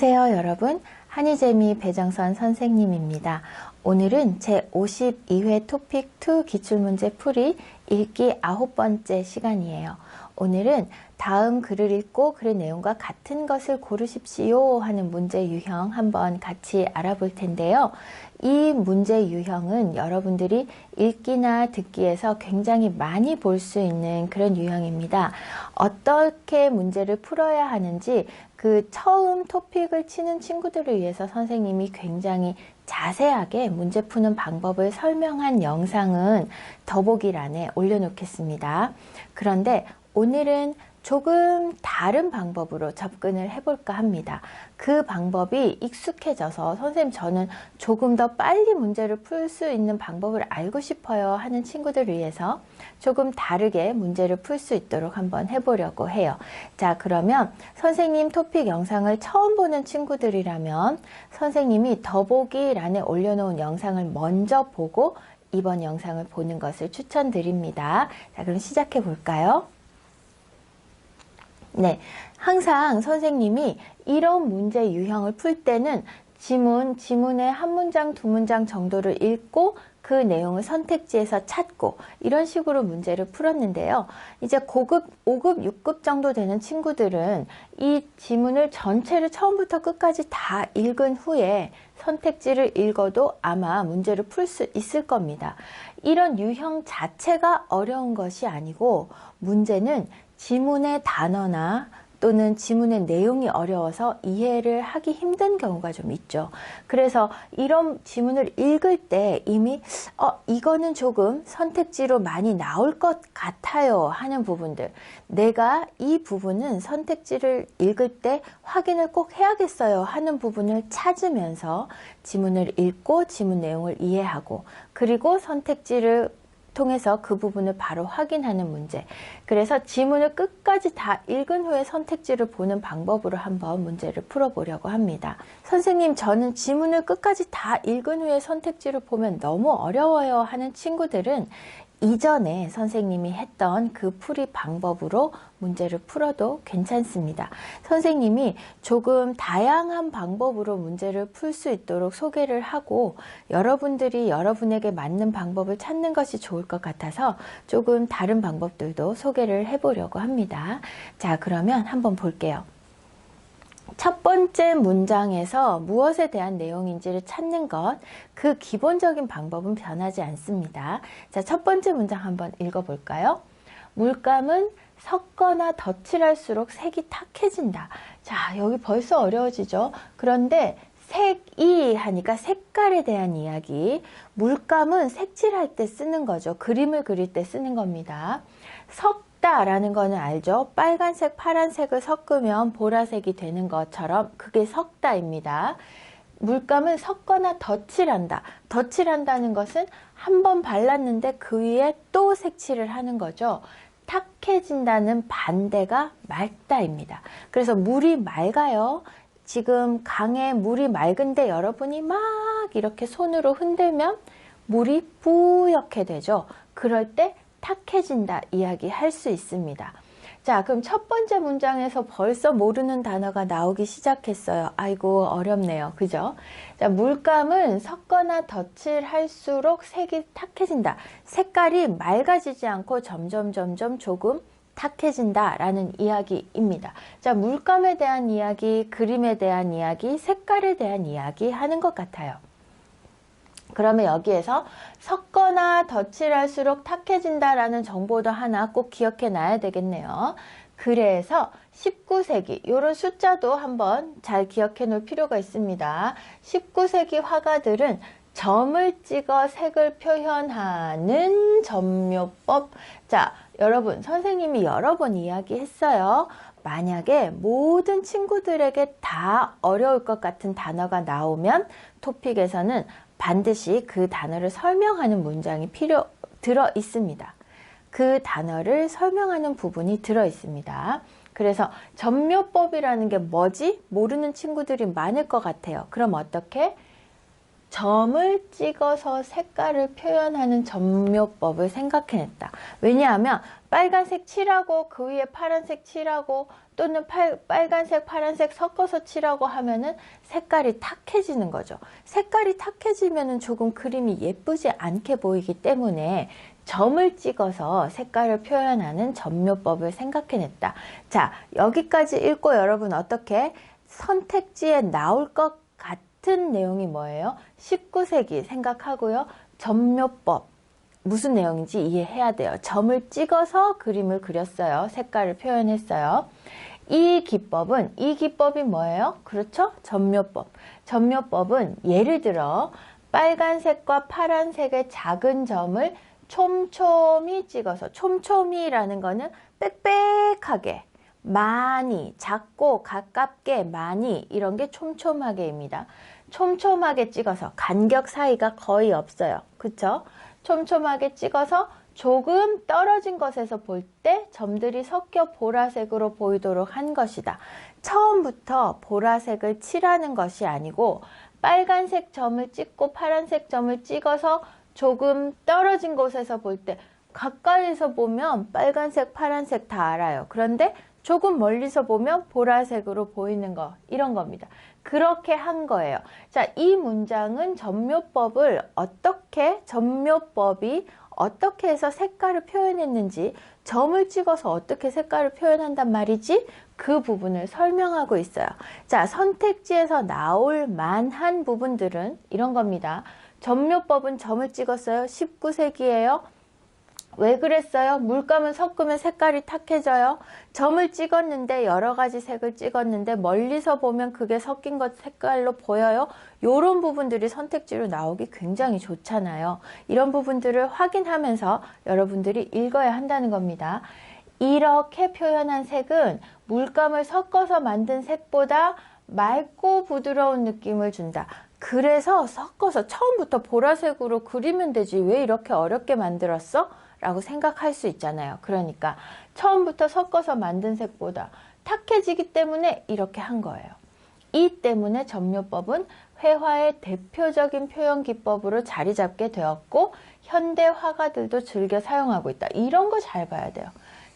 안녕하세요 여러분, 한의재미 배정선 선생님입니다. 오늘은 제 52회 토픽 2 기출문제 풀이 읽기 9번째 시간이에요. 오늘은 다음 글을 읽고 글의 내용과 같은 것을 고르십시오 하는 문제 유형 한번 같이 알아볼 텐데요. 이 문제 유형은 여러분들이 읽기나 듣기에서 굉장히 많이 볼 수 있는 그런 유형입니다. 어떻게 문제를 풀어야 하는지 그 처음 토픽을 치는 친구들을 위해서 선생님이 굉장히 자세하게 문제 푸는 방법을 설명한 영상은 더보기란에 올려놓겠습니다. 그런데 오늘은 조금 다른 방법으로 접근을 해볼까 합니다. 그 방법이 익숙해져서 선생님 저는 조금 더 빨리 문제를 풀 수 있는 방법을 알고 싶어요 하는 친구들을 위해서 조금 다르게 문제를 풀 수 있도록 한번 해보려고 해요. 자, 그러면 선생님 토픽 영상을 처음 보는 친구들이라면 선생님이 더보기란에 올려놓은 영상을 먼저 보고 이번 영상을 보는 것을 추천드립니다. 자, 그럼 시작해 볼까요? 네, 항상 선생님이 이런 문제 유형을 풀 때는 지문의 한 문장, 두 문장 정도를 읽고 그 내용을 선택지에서 찾고 이런 식으로 문제를 풀었는데요. 이제 고급, 5급, 6급 정도 되는 친구들은 이 지문을 전체를 처음부터 끝까지 다 읽은 후에 선택지를 읽어도 아마 문제를 풀 수 있을 겁니다. 이런 유형 자체가 어려운 것이 아니고 문제는 지문의 단어나 또는 지문의 내용이 어려워서 이해를 하기 힘든 경우가 좀 있죠. 그래서 이런 지문을 읽을 때 이미 이거는 조금 선택지로 많이 나올 것 같아요 하는 부분들, 내가 이 부분은 선택지를 읽을 때 확인을 꼭 해야겠어요 하는 부분을 찾으면서 지문을 읽고 지문 내용을 이해하고 그리고 선택지를 통해서 그 부분을 바로 확인하는 문제. 그래서 지문을 끝까지 다 읽은 후에 선택지를 보는 방법으로 한번 문제를 풀어보려고 합니다. 선생님, 저는 지문을 끝까지 다 읽은 후에 선택지를 보면 너무 어려워요 하는 친구들은 이전에 선생님이 했던 그 풀이 방법으로 문제를 풀어도 괜찮습니다. 선생님이 조금 다양한 방법으로 문제를 풀 수 있도록 소개를 하고 여러분들이 여러분에게 맞는 방법을 찾는 것이 좋을 것 같아서 조금 다른 방법들도 소개를 해보려고 합니다. 자, 그러면 한번 볼게요. 첫 번째 문장에서 무엇에 대한 내용인지를 찾는 것, 그 기본적인 방법은 변하지 않습니다. 자, 첫 번째 문장 한번 읽어볼까요? 물감은 섞거나 덧칠할수록 색이 탁해진다. 자, 여기 벌써 어려워지죠? 그런데 색이 하니까 색깔에 대한 이야기. 물감은 색칠할 때 쓰는 거죠. 그림을 그릴 때 쓰는 겁니다. 라는 거는 알죠? 빨간색, 파란색을 섞으면 보라색이 되는 것처럼 그게 섞다입니다. 물감은 섞거나 덧칠한다. 덧칠한다는 것은 한 번 발랐는데 그 위에 또 색칠을 하는 거죠. 탁해진다는 반대가 맑다입니다. 그래서 물이 맑아요. 지금 강에 물이 맑은데 여러분이 막 이렇게 손으로 흔들면 물이 뿌옇게 되죠. 그럴 때 탁해진다 이야기 할 수 있습니다. 자, 그럼 첫 번째 문장에서 벌써 모르는 단어가 나오기 시작했어요. 아이고, 어렵네요. 그죠? 자, 물감은 섞거나 덧칠할수록 색이 탁해진다. 색깔이 맑아지지 않고 점점 조금 탁해진다 라는 이야기입니다. 자, 물감에 대한 이야기, 그림에 대한 이야기, 색깔에 대한 이야기 하는 것 같아요. 그러면 여기에서 섞거나 덧칠할수록 탁해진다라는 정보도 하나 꼭 기억해 놔야 되겠네요. 그래서 19세기 이런 숫자도 한번 잘 기억해 놓을 필요가 있습니다. 19세기 화가들은 점을 찍어 색을 표현하는 점묘법. 자, 여러분, 선생님이 여러 번 이야기했어요. 만약에 모든 친구들에게 다 어려울 것 같은 단어가 나오면 토픽에서는 반드시 그 단어를 설명하는 문장이 들어 있습니다. 그 단어를 설명하는 부분이 들어 있습니다. 그래서 점묘법이라는 게 뭐지? 모르는 친구들이 많을 것 같아요. 그럼 어떻게? 점을 찍어서 색깔을 표현하는 점묘법을 생각해냈다. 왜냐하면 빨간색 칠하고 그 위에 파란색 칠하고 또는 빨간색, 파란색 섞어서 칠하고 하면은 색깔이 탁해지는 거죠. 색깔이 탁해지면은 조금 그림이 예쁘지 않게 보이기 때문에 점을 찍어서 색깔을 표현하는 점묘법을 생각해냈다. 자, 여기까지 읽고 여러분 어떻게 선택지에 나올 것 같은 내용이 뭐예요? 19세기 생각하고요. 점묘법. 무슨 내용인지 이해해야 돼요. 점을 찍어서 그림을 그렸어요. 색깔을 표현했어요. 이 기법이 뭐예요? 그렇죠? 점묘법. 점묘법은 예를 들어 빨간색과 파란색의 작은 점을 촘촘히 찍어서, 촘촘히라는 거는 빽빽하게, 많이, 작고 가깝게, 많이, 이런 게 촘촘하게입니다. 촘촘하게 찍어서 간격 사이가 거의 없어요. 그쵸? 촘촘하게 찍어서 조금 떨어진 것에서 볼 때 점들이 섞여 보라색으로 보이도록 한 것이다. 처음부터 보라색을 칠하는 것이 아니고 빨간색 점을 찍고 파란색 점을 찍어서 조금 떨어진 곳에서 볼 때 가까이서 보면 빨간색, 파란색 다 알아요. 그런데 조금 멀리서 보면 보라색으로 보이는 거, 이런 겁니다. 그렇게 한 거예요. 자, 이 문장은 점묘법이 어떻게 해서 색깔을 표현했는지, 점을 찍어서 어떻게 색깔을 표현한단 말이지? 그 부분을 설명하고 있어요. 자, 선택지에서 나올 만한 부분들은 이런 겁니다. 점묘법은 점을 찍었어요. 19세기예요. 왜 그랬어요? 물감을 섞으면 색깔이 탁해져요. 점을 찍었는데 여러 가지 색을 찍었는데 멀리서 보면 그게 섞인 것 색깔로 보여요. 이런 부분들이 선택지로 나오기 굉장히 좋잖아요. 이런 부분들을 확인하면서 여러분들이 읽어야 한다는 겁니다. 이렇게 표현한 색은 물감을 섞어서 만든 색보다 맑고 부드러운 느낌을 준다. 그래서 섞어서 처음부터 보라색으로 그리면 되지 왜 이렇게 어렵게 만들었어? 라고 생각할 수 있잖아요. 그러니까 처음부터 섞어서 만든 색보다 탁해지기 때문에 이렇게 한 거예요. 이 때문에 점묘법은 회화의 대표적인 표현 기법으로 자리 잡게 되었고 현대 화가들도 즐겨 사용하고 있다. 이런 거 잘 봐야 돼요.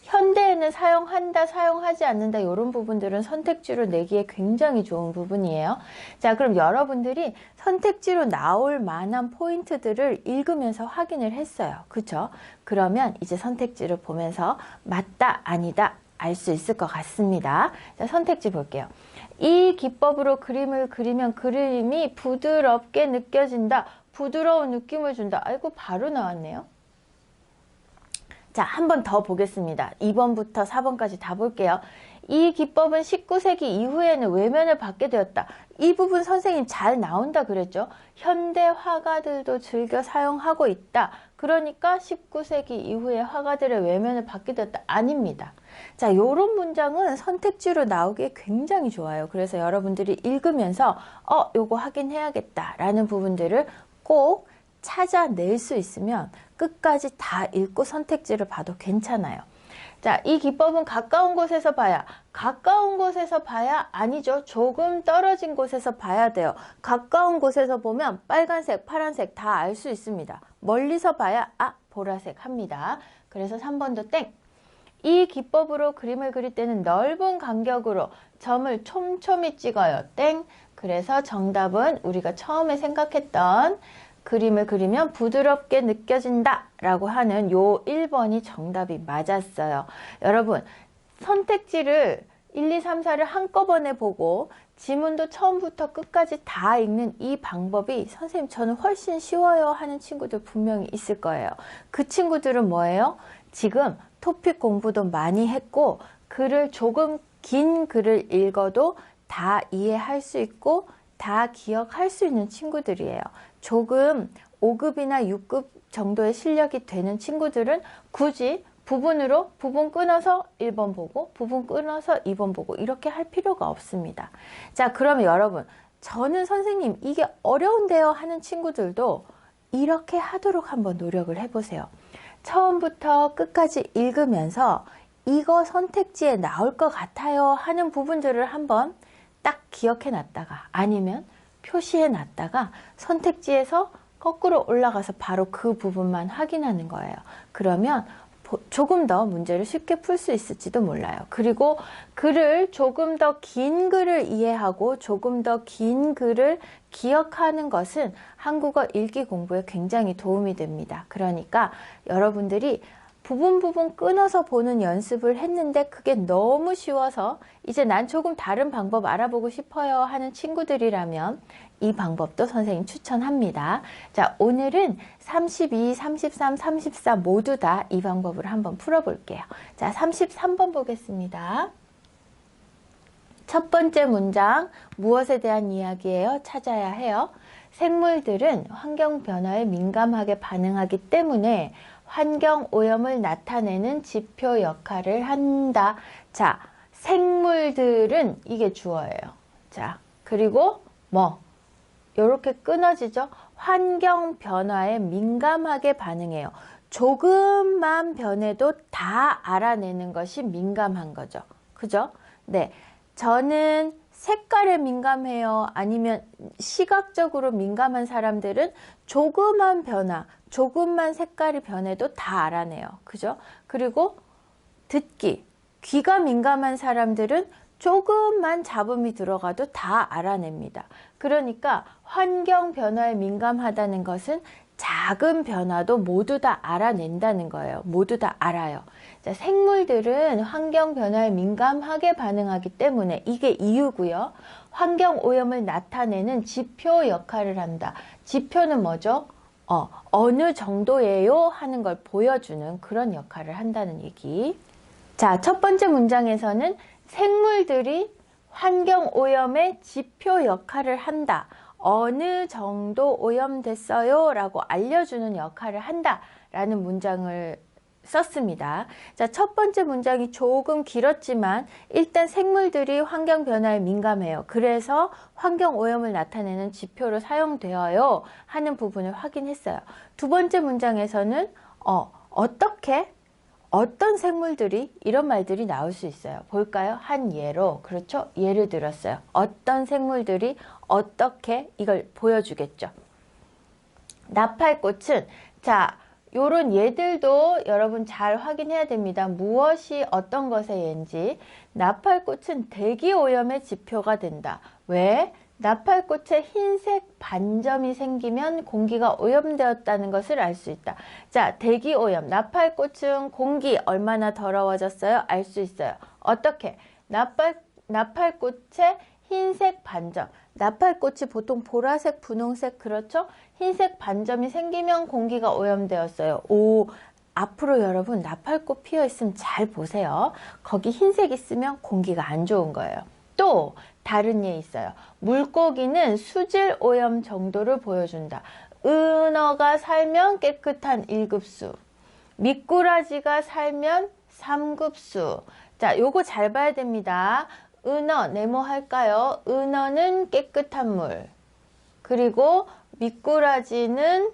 현대에는 사용한다, 사용하지 않는다 이런 부분들은 선택지로 내기에 굉장히 좋은 부분이에요. 자, 그럼 여러분들이 선택지로 나올 만한 포인트들을 읽으면서 확인을 했어요. 그쵸? 그러면 이제 선택지를 보면서 맞다, 아니다 알 수 있을 것 같습니다. 자, 선택지 볼게요. 이 기법으로 그림을 그리면 그림이 부드럽게 느껴진다. 부드러운 느낌을 준다. 아이고, 바로 나왔네요. 자, 한 번 더 보겠습니다. 2번부터 4번까지 다 볼게요. 이 기법은 19세기 이후에는 외면을 받게 되었다. 이 부분 선생님 잘 나온다 그랬죠? 현대 화가들도 즐겨 사용하고 있다. 그러니까 19세기 이후에 화가들의 외면을 받게 되었다. 아닙니다. 자, 요런 문장은 선택지로 나오기에 굉장히 좋아요. 그래서 여러분들이 읽으면서 요거 확인해야겠다 라는 부분들을 꼭 찾아낼 수 있으면 끝까지 다 읽고 선택지를 봐도 괜찮아요. 자, 이 기법은 가까운 곳에서 봐야, 가까운 곳에서 봐야 아니죠. 조금 떨어진 곳에서 봐야 돼요. 가까운 곳에서 보면 빨간색, 파란색 다 알 수 있습니다. 멀리서 봐야 보라색 합니다. 그래서 3번도 땡. 이 기법으로 그림을 그릴 때는 넓은 간격으로 점을 촘촘히 찍어요. 땡. 그래서 정답은 우리가 처음에 생각했던 그림을 그리면 부드럽게 느껴진다 라고 하는 요 1번이 정답이 맞았어요. 여러분, 선택지를 1, 2, 3, 4를 한꺼번에 보고 지문도 처음부터 끝까지 다 읽는 이 방법이 선생님 저는 훨씬 쉬워요 하는 친구들 분명히 있을 거예요. 그 친구들은 뭐예요? 지금 토픽 공부도 많이 했고 글을 조금 긴 글을 읽어도 다 이해할 수 있고 다 기억할 수 있는 친구들이에요. 조금 5급이나 6급 정도의 실력이 되는 친구들은 굳이 부분 끊어서 1번 보고 부분 끊어서 2번 보고 이렇게 할 필요가 없습니다. 자, 그러면 여러분, 저는 선생님 이게 어려운데요 하는 친구들도 이렇게 하도록 한번 노력을 해보세요. 처음부터 끝까지 읽으면서 이거 선택지에 나올 것 같아요 하는 부분들을 한번 딱 기억해 놨다가 아니면 표시해 놨다가 선택지에서 거꾸로 올라가서 바로 그 부분만 확인하는 거예요. 그러면 조금 더 문제를 쉽게 풀 수 있을지도 몰라요. 그리고 조금 더 긴 글을 이해하고 조금 더 긴 글을 기억하는 것은 한국어 읽기 공부에 굉장히 도움이 됩니다. 그러니까 여러분들이 부분 끊어서 보는 연습을 했는데 그게 너무 쉬워서 이제 난 조금 다른 방법 알아보고 싶어요 하는 친구들이라면 이 방법도 선생님 추천합니다. 자, 오늘은 32, 33, 34 모두 다 이 방법을 한번 풀어볼게요. 자, 33번 보겠습니다. 첫 번째 문장, 무엇에 대한 이야기예요? 찾아야 해요. 생물들은 환경 변화에 민감하게 반응하기 때문에 환경 오염을 나타내는 지표 역할을 한다. 자, 생물들은 이게 주어예요. 자, 그리고 요렇게 끊어지죠? 환경 변화에 민감하게 반응해요. 조금만 변해도 다 알아내는 것이 민감한 거죠. 그죠? 네. 저는 색깔에 민감해요. 아니면 시각적으로 민감한 사람들은 조그만 변화, 조금만 색깔이 변해도 다 알아내요. 그죠? 그리고 듣기, 귀가 민감한 사람들은 조금만 잡음이 들어가도 다 알아냅니다. 그러니까 환경 변화에 민감하다는 것은 작은 변화도 모두 다 알아낸다는 거예요. 모두 다 알아요. 자, 생물들은 환경 변화에 민감하게 반응하기 때문에 이게 이유고요. 환경 오염을 나타내는 지표 역할을 한다. 지표는 뭐죠? 어느 정도예요? 하는 걸 보여주는 그런 역할을 한다는 얘기. 자, 첫 번째 문장에서는 생물들이 환경 오염의 지표 역할을 한다. 어느 정도 오염됐어요? 라고 알려주는 역할을 한다. 라는 문장을 썼습니다. 자, 첫 번째 문장이 조금 길었지만 일단 생물들이 환경 변화에 민감해요. 그래서 환경 오염을 나타내는 지표로 사용되어요 하는 부분을 확인했어요. 두 번째 문장에서는 어떤 생물들이 이런 말들이 나올 수 있어요. 볼까요? 한 예로, 그렇죠? 예를 들었어요. 어떤 생물들이 어떻게 이걸 보여주겠죠. 나팔꽃은, 자, 요런 예들도 여러분 잘 확인해야 됩니다. 무엇이 어떤 것의 예인지. 나팔꽃은 대기오염의 지표가 된다. 왜? 나팔꽃에 흰색 반점이 생기면 공기가 오염되었다는 것을 알 수 있다. 자, 대기오염. 나팔꽃은 공기 얼마나 더러워졌어요? 알 수 있어요. 어떻게? 나팔꽃에 흰색 반점. 나팔꽃이 보통 보라색, 분홍색, 그렇죠? 흰색 반점이 생기면 공기가 오염되었어요. 앞으로 여러분 나팔꽃 피어 있으면 잘 보세요. 거기 흰색 있으면 공기가 안 좋은 거예요. 또 다른 예 있어요. 물고기는 수질 오염 정도를 보여준다. 은어가 살면 깨끗한 1급수, 미꾸라지가 살면 3급수. 자, 요거 잘 봐야 됩니다. 은어, 네모 할까요? 은어는 깨끗한 물. 그리고 미꾸라지는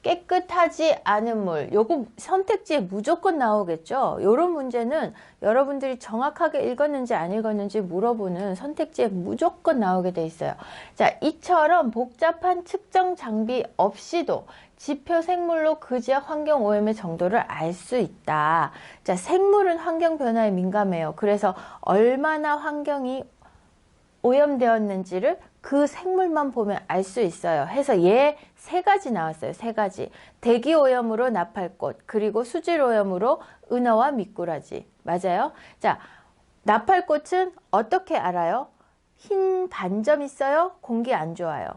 깨끗하지 않은 물. 요거 선택지에 무조건 나오겠죠. 요런 문제는 여러분들이 정확하게 읽었는지 안 읽었는지 물어보는 선택지에 무조건 나오게 돼 있어요. 자, 이처럼 복잡한 측정 장비 없이도 지표 생물로 그 지역 환경 오염의 정도를 알 수 있다. 자, 생물은 환경 변화에 민감해요. 그래서 얼마나 환경이 오염되었는지를 그 생물만 보면 알 수 있어요. 해서 얘 세 가지 나왔어요. 세 가지. 대기 오염으로 나팔꽃, 그리고 수질 오염으로 은어와 미꾸라지. 맞아요? 자, 나팔꽃은 어떻게 알아요? 흰 반점 있어요? 공기 안 좋아요.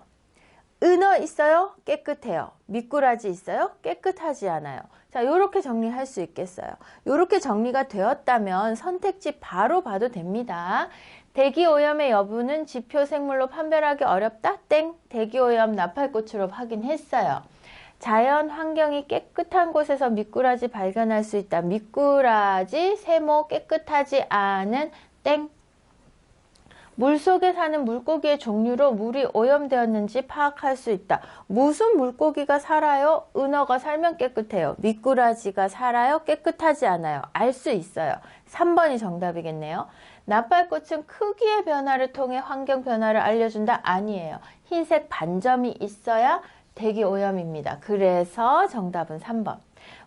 은어 있어요? 깨끗해요. 미꾸라지 있어요? 깨끗하지 않아요. 자, 요렇게 정리할 수 있겠어요. 요렇게 정리가 되었다면 선택지 바로 봐도 됩니다. 대기오염의 여부는 지표 생물로 판별하기 어렵다? 땡! 대기오염 나팔꽃으로 확인했어요. 자연 환경이 깨끗한 곳에서 미꾸라지 발견할 수 있다. 미꾸라지, 세모 깨끗하지 않은 땡! 물속에 사는 물고기의 종류로 물이 오염되었는지 파악할 수 있다. 무슨 물고기가 살아요? 은어가 살면 깨끗해요. 미꾸라지가 살아요? 깨끗하지 않아요. 알 수 있어요. 3번이 정답이겠네요. 나팔꽃은 크기의 변화를 통해 환경 변화를 알려준다? 아니에요. 흰색 반점이 있어야 대기 오염입니다. 그래서 정답은 3번.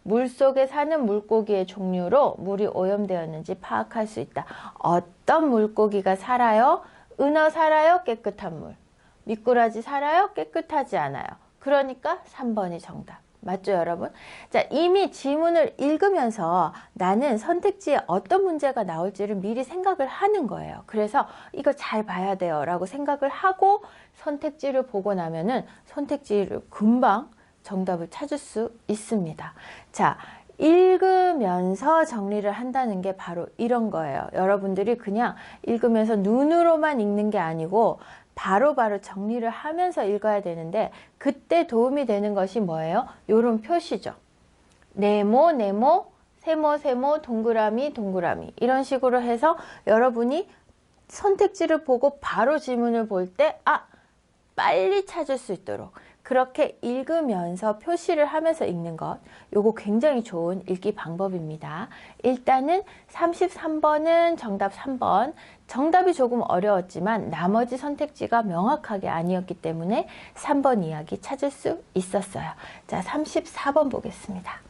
물속에 사는 물고기의 종류로 물이 오염되었는지 파악할 수 있다. 어떤 물고기가 살아요? 은어 살아요? 깨끗한 물. 미꾸라지 살아요? 깨끗하지 않아요. 그러니까 3번이 정답. 맞죠, 여러분? 자, 이미 지문을 읽으면서 나는 선택지에 어떤 문제가 나올지를 미리 생각을 하는 거예요. 그래서 이거 잘 봐야 돼요 라고 생각을 하고 선택지를 보고 나면은 선택지를 금방 정답을 찾을 수 있습니다. 자, 읽으면서 정리를 한다는 게 바로 이런 거예요. 여러분들이 그냥 읽으면서 눈으로만 읽는 게 아니고 바로바로 정리를 하면서 읽어야 되는데 그때 도움이 되는 것이 뭐예요? 요런 표시죠. 네모, 네모, 세모, 세모, 동그라미, 동그라미 이런 식으로 해서 여러분이 선택지를 보고 바로 지문을 볼 때 빨리 찾을 수 있도록 그렇게 읽으면서 표시를 하면서 읽는 것, 요거 굉장히 좋은 읽기 방법입니다. 일단은 33번은 정답 3번. 정답이 조금 어려웠지만 나머지 선택지가 명확하게 아니었기 때문에 3번 이야기 찾을 수 있었어요. 자, 34번 보겠습니다.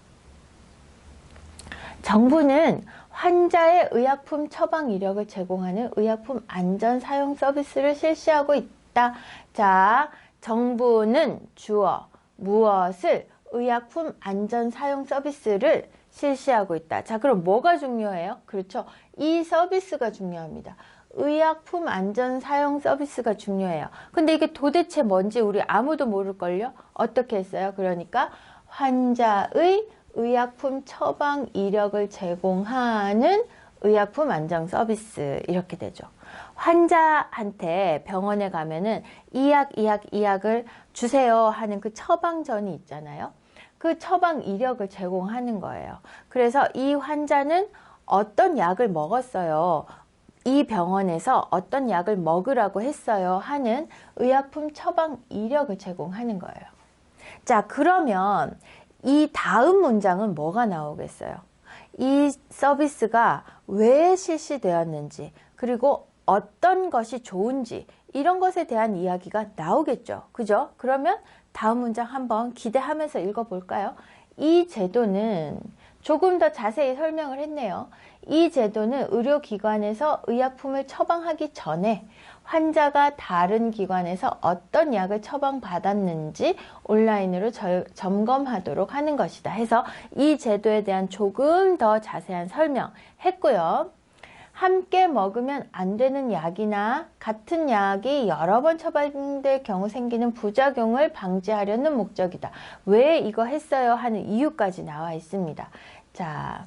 정부는 환자의 의약품 처방 이력을 제공하는 의약품 안전 사용 서비스를 실시하고 있다. 자, 정부는 주어 무엇을 의약품 안전 사용 서비스를 실시하고 있다. 자, 그럼 뭐가 중요해요? 그렇죠. 이 서비스가 중요합니다. 의약품 안전 사용 서비스가 중요해요. 근데 이게 도대체 뭔지 우리 아무도 모를걸요? 어떻게 했어요? 그러니까 환자의 의약품 처방 이력을 제공하는 의약품 안전 서비스 이렇게 되죠. 환자한테 병원에 가면은 이 약을 주세요 하는 그 처방전이 있잖아요. 그 처방 이력을 제공하는 거예요. 그래서 이 환자는 어떤 약을 먹었어요. 이 병원에서 어떤 약을 먹으라고 했어요 하는 의약품 처방 이력을 제공하는 거예요. 자, 그러면 이 다음 문장은 뭐가 나오겠어요? 이 서비스가 왜 실시되었는지 그리고 어떤 것이 좋은지 이런 것에 대한 이야기가 나오겠죠. 그죠? 그러면 다음 문장 한번 기대하면서 읽어볼까요? 이 제도는 조금 더 자세히 설명을 했네요. 이 제도는 의료기관에서 의약품을 처방하기 전에 환자가 다른 기관에서 어떤 약을 처방받았는지 온라인으로 점검하도록 하는 것이다 해서 이 제도에 대한 조금 더 자세한 설명했고요. 함께 먹으면 안 되는 약이나 같은 약이 여러 번 처방될 경우 생기는 부작용을 방지하려는 목적이다. 왜 이거 했어요? 하는 이유까지 나와 있습니다. 자,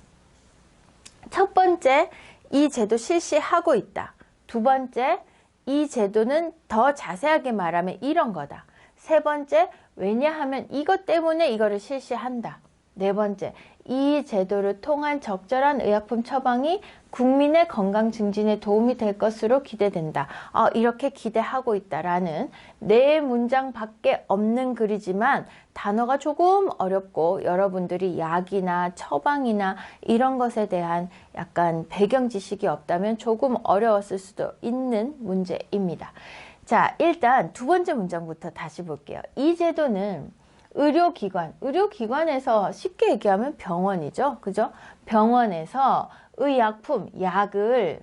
첫 번째, 이 제도 실시하고 있다. 두 번째, 이 제도는 더 자세하게 말하면 이런 거다. 세 번째, 왜냐하면 이것 때문에 이거를 실시한다. 네 번째, 이 제도를 통한 적절한 의약품 처방이 국민의 건강 증진에 도움이 될 것으로 기대된다. 이렇게 기대하고 있다라는 네 문장밖에 없는 글이지만 단어가 조금 어렵고 여러분들이 약이나 처방이나 이런 것에 대한 약간 배경 지식이 없다면 조금 어려웠을 수도 있는 문제입니다. 자, 일단 두 번째 문장부터 다시 볼게요. 이 제도는 의료기관에서 쉽게 얘기하면 병원이죠. 그죠? 병원에서 의약품, 약을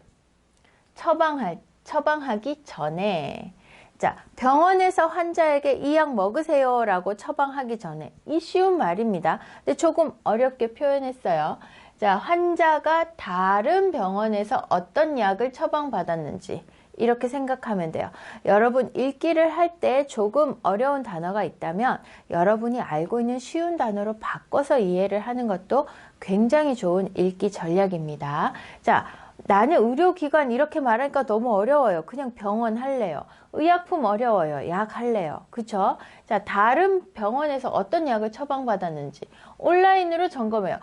처방하기 전에 자, 병원에서 환자에게 이 약 먹으세요 라고 처방하기 전에 이 쉬운 말입니다. 근데 조금 어렵게 표현했어요. 자, 환자가 다른 병원에서 어떤 약을 처방받았는지 이렇게 생각하면 돼요. 여러분 읽기를 할 때 조금 어려운 단어가 있다면 여러분이 알고 있는 쉬운 단어로 바꿔서 이해를 하는 것도 굉장히 좋은 읽기 전략입니다. 자, 나는 의료기관 이렇게 말하니까 너무 어려워요. 그냥 병원 할래요. 의약품 어려워요. 약 할래요. 그쵸? 자, 다른 병원에서 어떤 약을 처방받았는지 온라인으로 점검해요.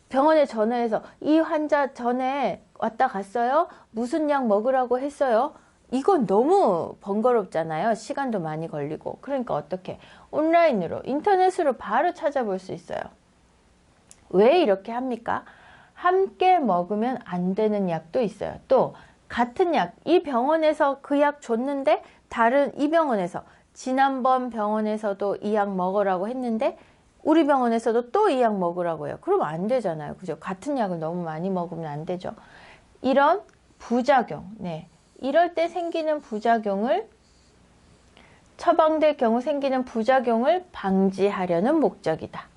병원에 전화해서 이 환자 전에 왔다 갔어요? 무슨 약 먹으라고 했어요? 이건 너무 번거롭잖아요. 시간도 많이 걸리고. 그러니까 어떻게? 온라인으로, 인터넷으로 바로 찾아볼 수 있어요. 왜 이렇게 합니까? 함께 먹으면 안 되는 약도 있어요. 또 같은 약, 이 병원에서 그 약 줬는데 다른 이 병원에서 지난번 병원에서도 이 약 먹으라고 했는데 우리 병원에서도 또 이 약 먹으라고 해요. 그러면 안 되잖아요. 그죠? 같은 약을 너무 많이 먹으면 안 되죠. 이런 부작용, 네. 이럴 때 생기는 부작용을 처방될 경우 생기는 부작용을 방지하려는 목적이다.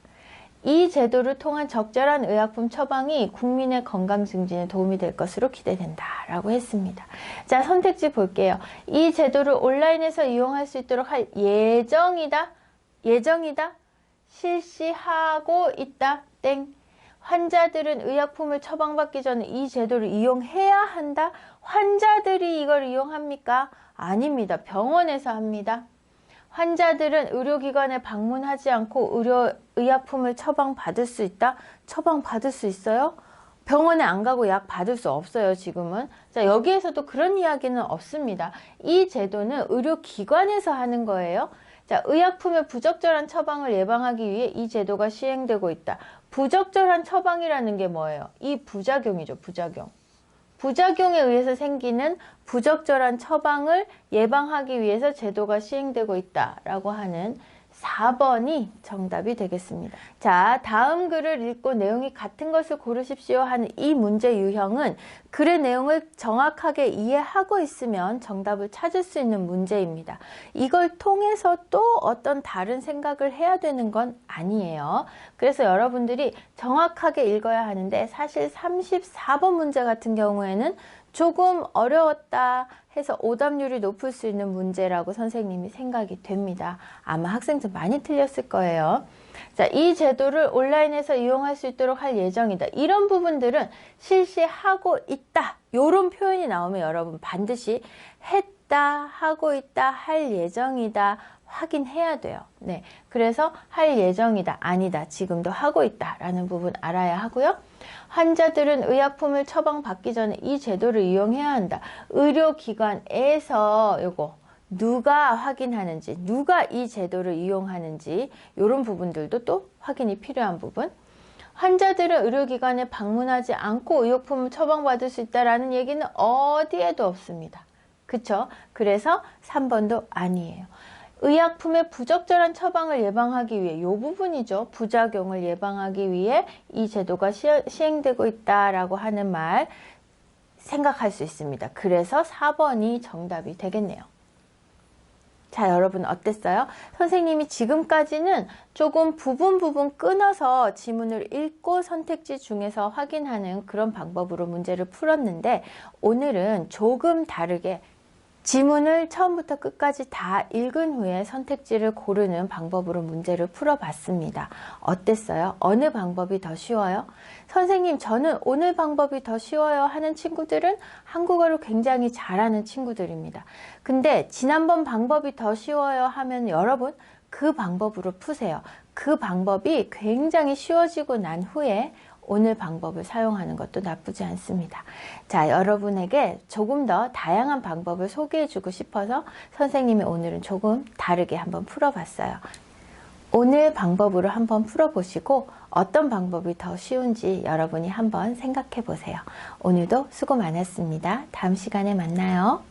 이 제도를 통한 적절한 의약품 처방이 국민의 건강 증진에 도움이 될 것으로 기대된다 라고 했습니다. 자, 선택지 볼게요. 이 제도를 온라인에서 이용할 수 있도록 할 예정이다. 실시하고 있다. 땡. 환자들은 의약품을 처방받기 전에 이 제도를 이용해야 한다. 환자들이 이걸 이용합니까? 아닙니다. 병원에서 합니다. 환자들은 의료기관에 방문하지 않고 의약품을 처방받을 수 있다? 처방받을 수 있어요? 병원에 안 가고 약 받을 수 없어요, 지금은. 자, 여기에서도 그런 이야기는 없습니다. 이 제도는 의료기관에서 하는 거예요. 자, 의약품의 부적절한 처방을 예방하기 위해 이 제도가 시행되고 있다. 부적절한 처방이라는 게 뭐예요? 이 부작용이죠, 부작용. 부작용에 의해서 생기는 부적절한 처방을 예방하기 위해서 제도가 시행되고 있다라고 하는 4번이 정답이 되겠습니다. 자, 다음 글을 읽고 내용이 같은 것을 고르십시오 하는 이 문제 유형은 글의 내용을 정확하게 이해하고 있으면 정답을 찾을 수 있는 문제입니다. 이걸 통해서 또 어떤 다른 생각을 해야 되는 건 아니에요. 그래서 여러분들이 정확하게 읽어야 하는데 사실 34번 문제 같은 경우에는 조금 어려웠다 해서 오답률이 높을 수 있는 문제라고 선생님이 생각이 됩니다. 아마 학생들 많이 틀렸을 거예요. 자, 이 제도를 온라인에서 이용할 수 있도록 할 예정이다. 이런 부분들은 실시하고 있다. 이런 표현이 나오면 여러분 반드시 했다, 하고 있다, 할 예정이다 확인해야 돼요. 네, 그래서 할 예정이다, 아니다, 지금도 하고 있다 라는 부분 알아야 하고요. 환자들은 의약품을 처방받기 전에 이 제도를 이용해야 한다. 의료기관에서 요거 누가 확인하는지, 누가 이 제도를 이용하는지 이런 부분들도 또 확인이 필요한 부분. 환자들은 의료기관에 방문하지 않고 의약품을 처방받을 수 있다는 얘기는 어디에도 없습니다. 그쵸? 그래서 3번도 아니에요. 의약품의 부적절한 처방을 예방하기 위해 이 부분이죠. 부작용을 예방하기 위해 이 제도가 시행되고 있다라고 하는 말 생각할 수 있습니다. 그래서 4번이 정답이 되겠네요. 자, 여러분 어땠어요? 선생님이 지금까지는 조금 부분 끊어서 지문을 읽고 선택지 중에서 확인하는 그런 방법으로 문제를 풀었는데 오늘은 조금 다르게 지문을 처음부터 끝까지 다 읽은 후에 선택지를 고르는 방법으로 문제를 풀어봤습니다. 어땠어요? 어느 방법이 더 쉬워요? 선생님, 저는 오늘 방법이 더 쉬워요 하는 친구들은 한국어를 굉장히 잘하는 친구들입니다. 근데 지난번 방법이 더 쉬워요 하면 여러분 그 방법으로 푸세요. 그 방법이 굉장히 쉬워지고 난 후에 오늘 방법을 사용하는 것도 나쁘지 않습니다. 자, 여러분에게 조금 더 다양한 방법을 소개해주고 싶어서 선생님이 오늘은 조금 다르게 한번 풀어봤어요. 오늘 방법으로 한번 풀어보시고 어떤 방법이 더 쉬운지 여러분이 한번 생각해 보세요. 오늘도 수고 많았습니다. 다음 시간에 만나요.